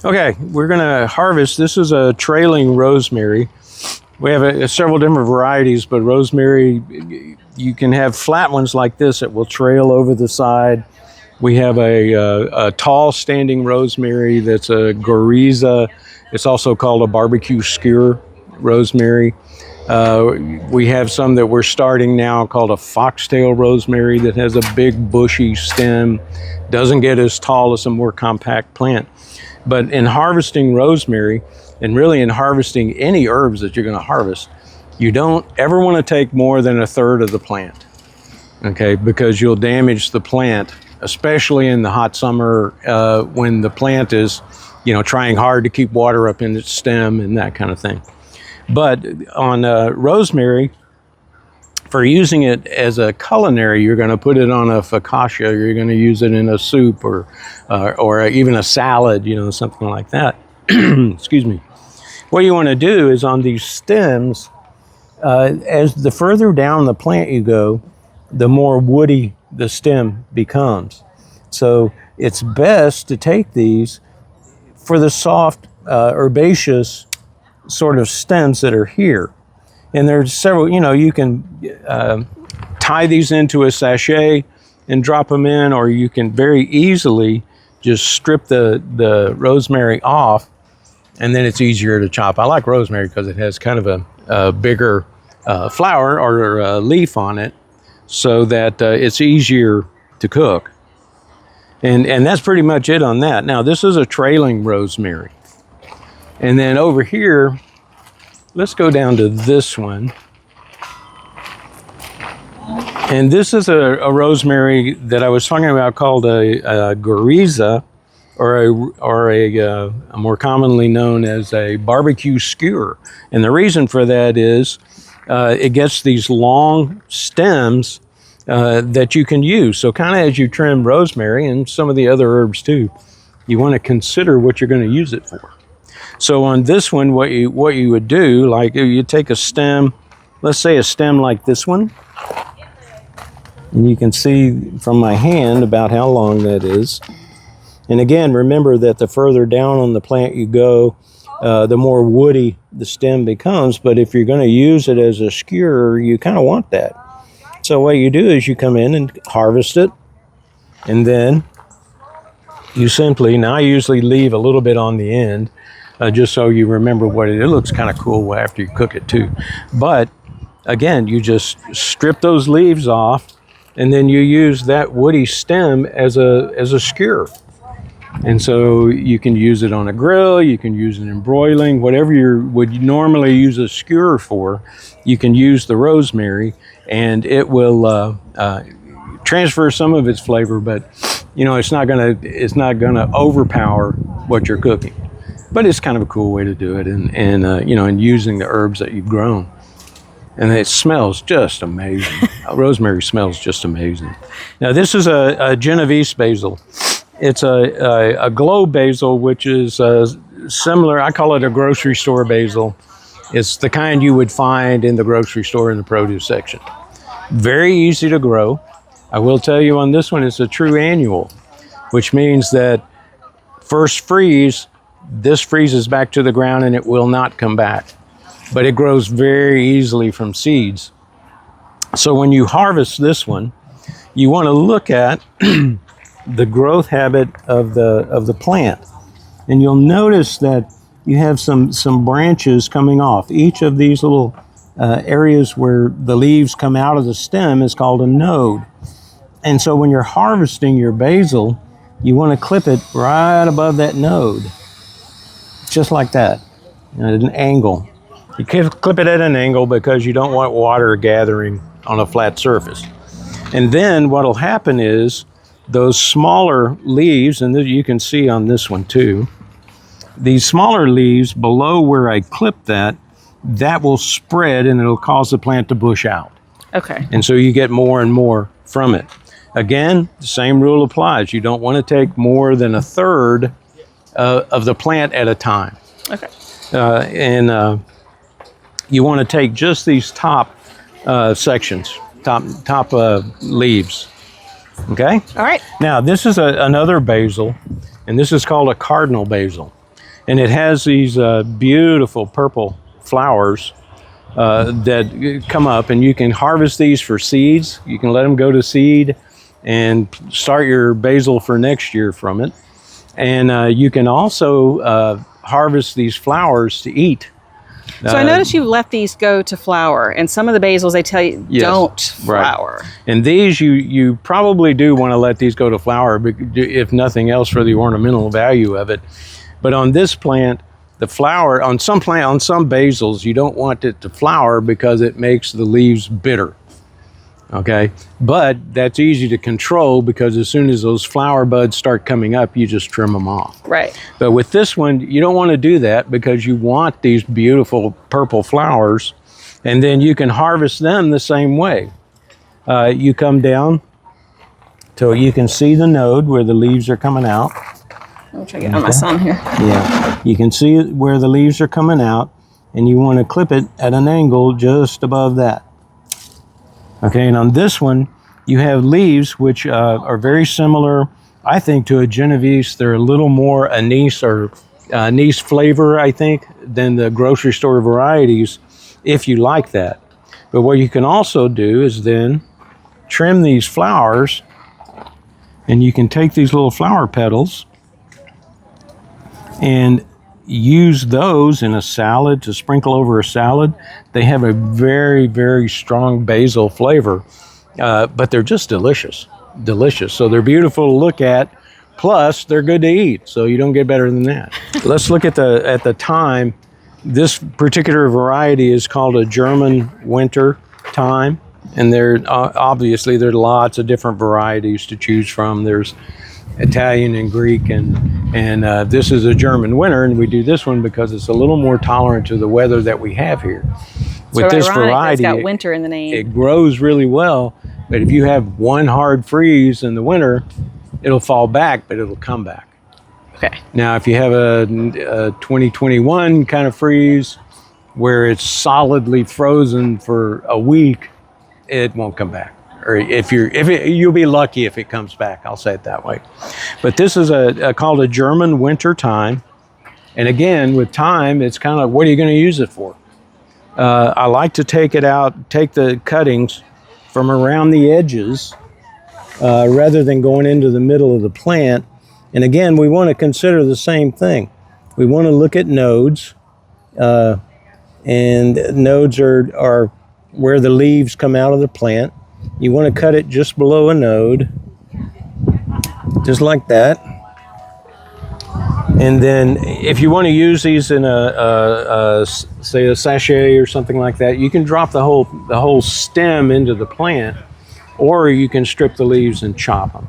Okay, we're going to harvest. This is a trailing rosemary. We have several different varieties, but rosemary, you can have flat ones like this that will trail over the side. We have a tall standing rosemary that's a Goriza. It's also called a barbecue skewer rosemary. We have some that we're starting now called a foxtail rosemary that has a big bushy stem, doesn't get as tall as a more compact plant. But in harvesting rosemary, and really in harvesting any herbs that you're going to harvest, you don't ever want to take more than a third of the plant, okay? Because you'll damage the plant, especially in the hot summer when the plant is, trying hard to keep water up in its stem and that kind of thing. But on rosemary, for using it as a culinary, you're going to put it on a focaccia, you're going to use it in a soup or even a salad, something like that. Excuse me. What you want to do is on these stems, as the further down the plant you go, the more woody the stem becomes. So it's best to take these for the soft, herbaceous sort of stems that are here. And there's several, you can tie these into a sachet and drop them in, or you can very easily just strip the rosemary off, and then it's easier to chop. I like rosemary because it has kind of a bigger flower or a leaf on it, so that it's easier to cook. And that's pretty much it on that. Now, this is a trailing rosemary. And then over here, let's go down to this one. And this is a rosemary that I was talking about called a Goriza, or a more commonly known as a barbecue skewer. And the reason for that is it gets these long stems that you can use. So kind of as you trim rosemary and some of the other herbs too, you want to consider what you're going to use it for. So on this one, what you would do, like you take a stem, let's say a stem like this one, and you can see from my hand about how long that is. And again, remember that the further down on the plant you go, the more woody the stem becomes. But if you're going to use it as a skewer, you kind of want that. So what you do is you come in and harvest it, and then you simply, now I usually leave a little bit on the end, just so you remember what it looks kind of cool after you cook it too. But again, you just strip those leaves off, and then you use that woody stem as a skewer. And so you can use it on a grill, you can use it in broiling, whatever you would normally use a skewer for, you can use the rosemary, and it will transfer some of its flavor, but it's not gonna overpower what you're cooking. But it's kind of a cool way to do it, and using the herbs that you've grown. And it smells just amazing. Rosemary smells just amazing. Now this is a Genovese basil. It's a globe basil, which is similar. I call it a grocery store basil. It's the kind you would find in the grocery store in the produce section. Very easy to grow. I will tell you on this one, it's a true annual, which means that first freeze, this freezes back to the ground and it will not come back. But it grows very easily from seeds. So when you harvest this one, you want to look at the growth habit of the plant. And you'll notice that you have some branches coming off. Each of these little areas where the leaves come out of the stem is called a node. And so when you're harvesting your basil, you want to clip it right above that node, just like that, at an angle. You clip it at an angle because you don't want water gathering on a flat surface. And then what'll happen is those smaller leaves, and you can see on this one too, these smaller leaves below where I clipped that will spread and it'll cause the plant to bush out. Okay. And so you get more and more from it. Again, the same rule applies. You don't want to take more than a third of the plant at a time. Okay. You want to take just these top sections, top leaves. Okay? All right. Now, this is another basil, and this is called a cardinal basil. And it has these beautiful purple flowers that come up, and you can harvest these for seeds. You can let them go to seed and start your basil for next year from it. And you can also harvest these flowers to eat. So I noticed you let these go to flower, and some of the basils they tell you don't flower. Right. And these you probably do want to let these go to flower, if nothing else for the ornamental value of it. But on this plant, the flower on some basils, you don't want it to flower because it makes the leaves bitter. Okay, but that's easy to control because as soon as those flower buds start coming up, you just trim them off. Right. But with this one, you don't want to do that because you want these beautiful purple flowers, and then you can harvest them the same way. You come down till you can see the node where the leaves are coming out. I'll try to get on my sun here. Yeah, you can see where the leaves are coming out, and you want to clip it at an angle just above that. Okay, and on this one, you have leaves which are very similar, I think, to a Genovese. They're a little more anise or anise flavor, I think, than the grocery store varieties, if you like that. But what you can also do is then trim these flowers, and you can take these little flower petals and use those in a salad to sprinkle over a salad. They have a very, very strong basil flavor, but they're just delicious. So they're beautiful to look at, plus they're good to eat, so you don't get better than that. Let's look at the thyme. This particular variety is called a German winter thyme, and there obviously there's lots of different varieties to choose from. There's Italian and Greek, and this is a German winter, and we do this one because it's a little more tolerant to the weather that we have here. With this variety, it's got winter in the name. It grows really well, but if you have one hard freeze in the winter, it'll fall back, but it'll come back. Okay. Now, if you have a 2021 kind of freeze where it's solidly frozen for a week, it won't come back. Or you'll be lucky if it comes back. I'll say it that way. But this is called a German winter thyme, and again with thyme, it's kind of what are you going to use it for? I like to take the cuttings from around the edges rather than going into the middle of the plant. And again, we want to consider the same thing. We want to look at nodes, and nodes are where the leaves come out of the plant. You want to cut it just below a node, just like that. And then if you want to use these in say a sachet or something like that, you can drop the whole stem into the plant, or you can strip the leaves and chop them.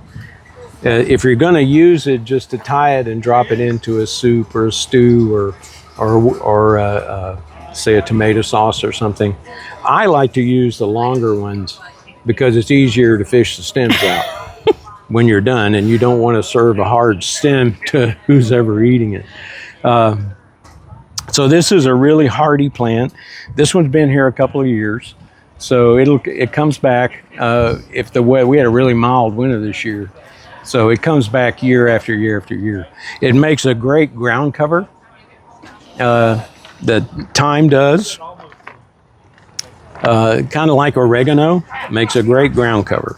If you're going to use it just to tie it and drop it into a soup or a stew or say a tomato sauce or something, I like to use the longer ones because it's easier to fish the stems out when you're done, and you don't want to serve a hard stem to who's ever eating it. So this is a really hardy plant. This one's been here a couple of years, so it comes back. We had a really mild winter this year, so it comes back year after year after year. It makes a great ground cover. The thyme does. Kind of like oregano, makes a great ground cover.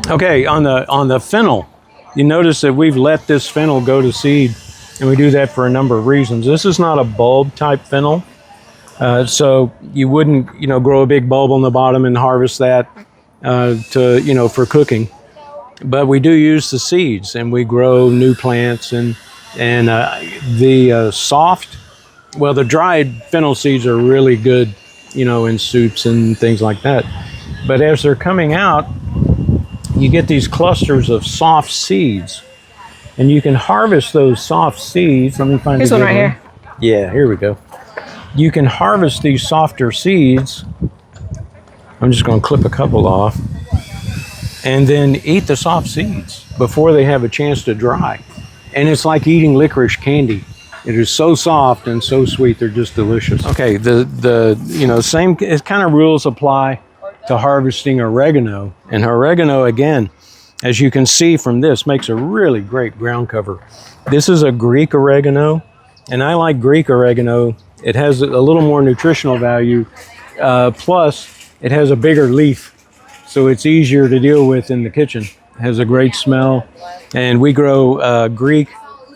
Okay, on the fennel, you notice that we've let this fennel go to seed, and we do that for a number of reasons. This is not a bulb type fennel, so you wouldn't grow a big bulb on the bottom and harvest that for cooking. But we do use the seeds, and we grow new plants, and the the dried fennel seeds are really good, in soups and things like that. But as they're coming out, you get these clusters of soft seeds, and you can harvest those soft seeds. Let me find Here's one right here. Yeah, here we go. You can harvest these softer seeds. I'm just going to clip a couple off, and then eat the soft seeds before they have a chance to dry. And it's like eating licorice candy. It is so soft and so sweet, they're just delicious. Okay, the same kind of rules apply to harvesting oregano. And oregano, again, as you can see from this, makes a really great ground cover. This is a Greek oregano, and I like Greek oregano. It has a little more nutritional value, plus it has a bigger leaf, so it's easier to deal with in the kitchen. It has a great smell, and we grow Greek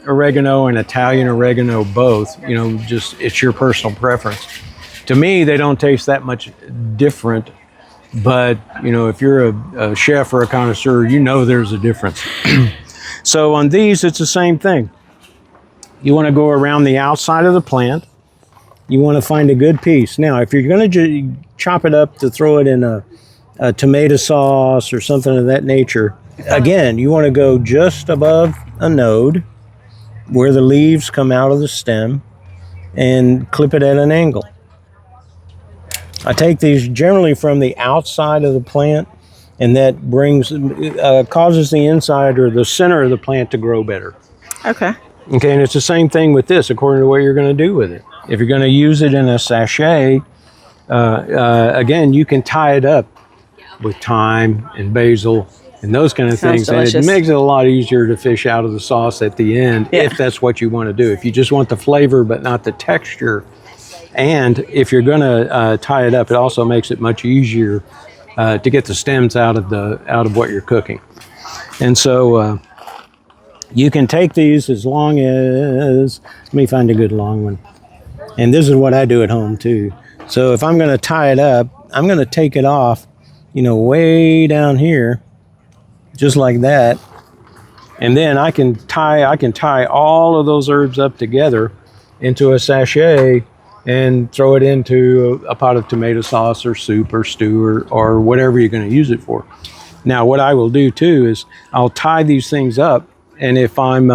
oregano and Italian oregano both. You know, just it's your personal preference. To me, they don't taste that much different, but you know, if you're a chef or a connoisseur, you know there's a difference. So on these, it's the same thing. You want to go around the outside of the plant. You want to find a good piece. Now, if you're going to chop it up to throw it in a tomato sauce or something of that nature, again, you want to go just above a node where the leaves come out of the stem and clip it at an angle. I take these generally from the outside of the plant, and that causes the inside or the center of the plant to grow better. Okay. Okay, and it's the same thing with this, according to what you're going to do with it. If you're going to use it in a sachet, again, you can tie it up with thyme and basil and those kind of Sounds things. And delicious. it makes it a lot easier to fish out of the sauce at the end, if that's what you want to do. If you just want the flavor but not the texture, and if you're going to tie it up, it also makes it much easier to get the stems out of what you're cooking. And so you can take these as long as, let me find a good long one. And this is what I do at home too. So if I'm going to tie it up, I'm going to take it off, you know, way down here, just like that. And then I can tie all of those herbs up together into a sachet and throw it into a pot of tomato sauce or soup or stew or whatever you're going to use it for. Now, what I will do too is I'll tie these things up, and if I'm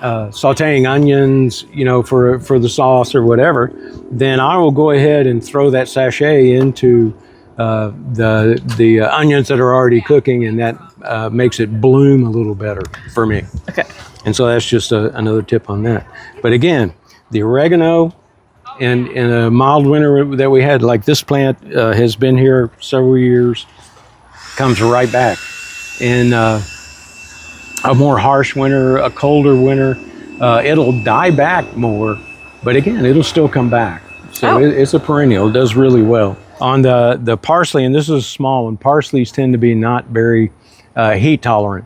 sauteing onions, you know, for the sauce or whatever, then I will go ahead and throw that sachet into the onions that are already cooking, and that makes it bloom a little better for me. Okay. And so that's just another tip on that. But again, the oregano, and in a mild winter that we had, like this plant has been here several years, comes right back. In a more harsh winter, a colder winter, it'll die back more, but again, it'll still come back. So it's a perennial. It does really well. On the parsley, and this is a small one, parsleys tend to be not very heat tolerant.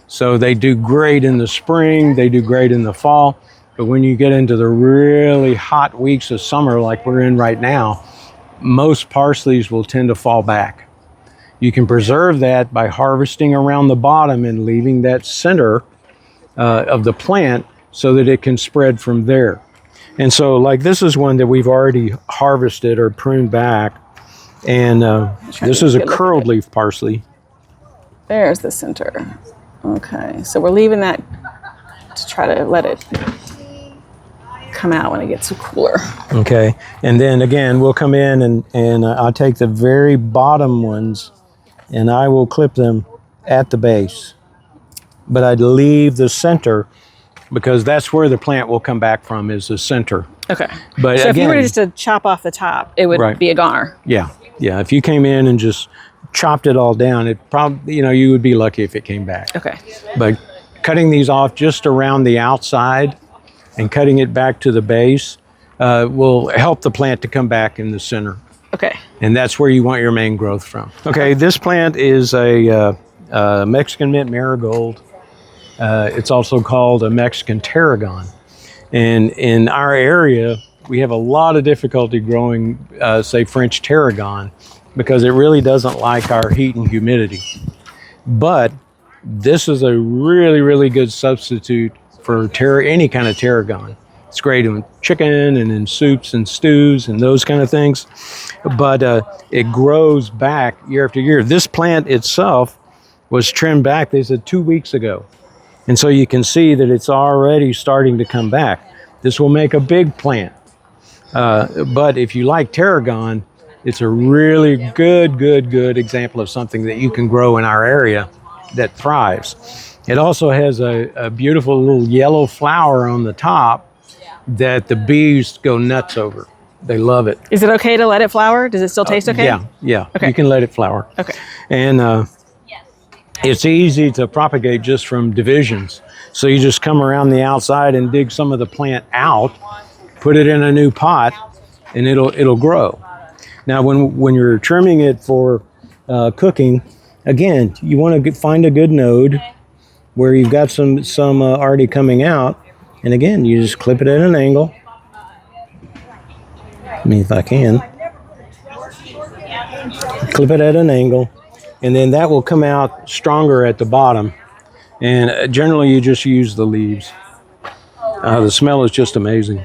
So they do great in the spring, they do great in the fall, but when you get into the really hot weeks of summer like we're in right now, most parsleys will tend to fall back. You can preserve that by harvesting around the bottom and leaving that center of the plant so that it can spread from there. And so like this is one that we've already harvested or pruned back, and this is a curled leaf parsley. There's the center. Okay, so we're leaving that to try to let it come out when it gets cooler. Okay, and then again, we'll come in and I'll take the very bottom ones and I will clip them at the base. But I'd leave the center because that's where the plant will come back from, is the center. Okay. But so again, if you were just to chop off the top, it would be a goner. Yeah. If you came in and just chopped it all down, it probably, you know, you would be lucky if it came back. Okay. But cutting these off just around the outside and cutting it back to the base will help the plant to come back in the center. Okay. And that's where you want your main growth from. Okay, this plant is a Mexican mint marigold. It's also called a Mexican tarragon. And in our area, we have a lot of difficulty growing, say, French tarragon, because it really doesn't like our heat and humidity. But this is a really, really good substitute for any kind of tarragon. It's great in chicken and in soups and stews and those kind of things. But it grows back year after year. This plant itself was trimmed back, they said, 2 weeks ago. And so you can see that it's already starting to come back. This will make a big plant. But if you like tarragon, it's a really good example of something that you can grow in our area that thrives. It also has a beautiful little yellow flower on the top that the bees go nuts over. They love it. Is it okay to let it flower? Does it still taste okay? Yeah. Okay. You can let it flower. Okay. And it's easy to propagate just from divisions. So you just come around the outside and dig some of the plant out, put it in a new pot, and it'll grow. Now, when you're trimming it for cooking, again, you want to find a good node where you've got some already coming out, and again, you just clip it at an angle. Let me, if I can, clip it at an angle, and then that will come out stronger at the bottom. And generally, you just use the leaves. The smell is just amazing.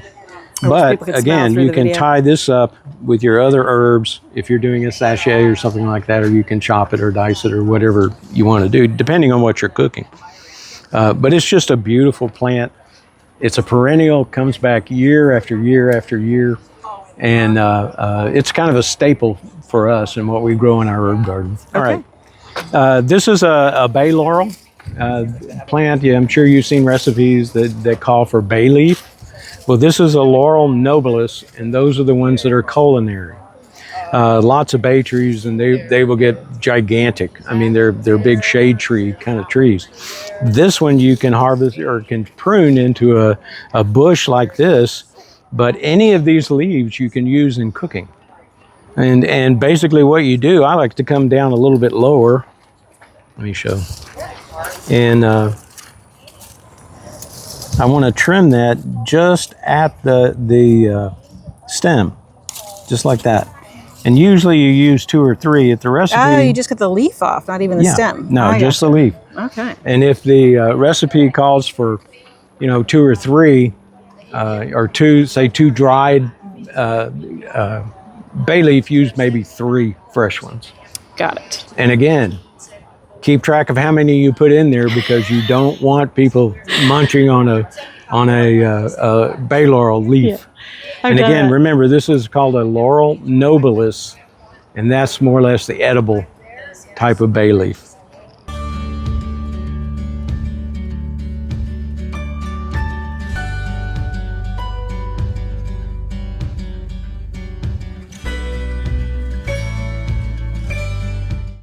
But again, you can tie this up with your other herbs if you're doing a sachet or something like that, or you can chop it or dice it or whatever you want to do, depending on what you're cooking. But it's just a beautiful plant. It's a perennial, comes back year after year after year, and it's kind of a staple for us and what we grow in our herb garden. All right. This is a bay laurel plant. Yeah, I'm sure you've seen recipes that call for bay leaf. Well, this is a Laurel nobilis, and those are the ones that are culinary. Lots of bay trees, and they will get gigantic. I mean, they're big shade tree kind of trees. This one you can harvest or can prune into a bush like this, but any of these leaves you can use in cooking. And basically what you do, I like to come down a little bit lower. Let me show. And I want to trim that just at the stem, just like that. And usually you use 2 or 3 at the recipe. Oh, you just cut the leaf off, not even the stem. No, just the leaf. Okay. And if the recipe calls for, 2 or 3, or 2 dried bay leaf, use maybe 3 fresh ones. Got it. And again, keep track of how many you put in there because you don't want people munching on a bay laurel leaf. Yeah. And again, remember, this is called a Laurel nobilis, and that's more or less the edible type of bay leaf.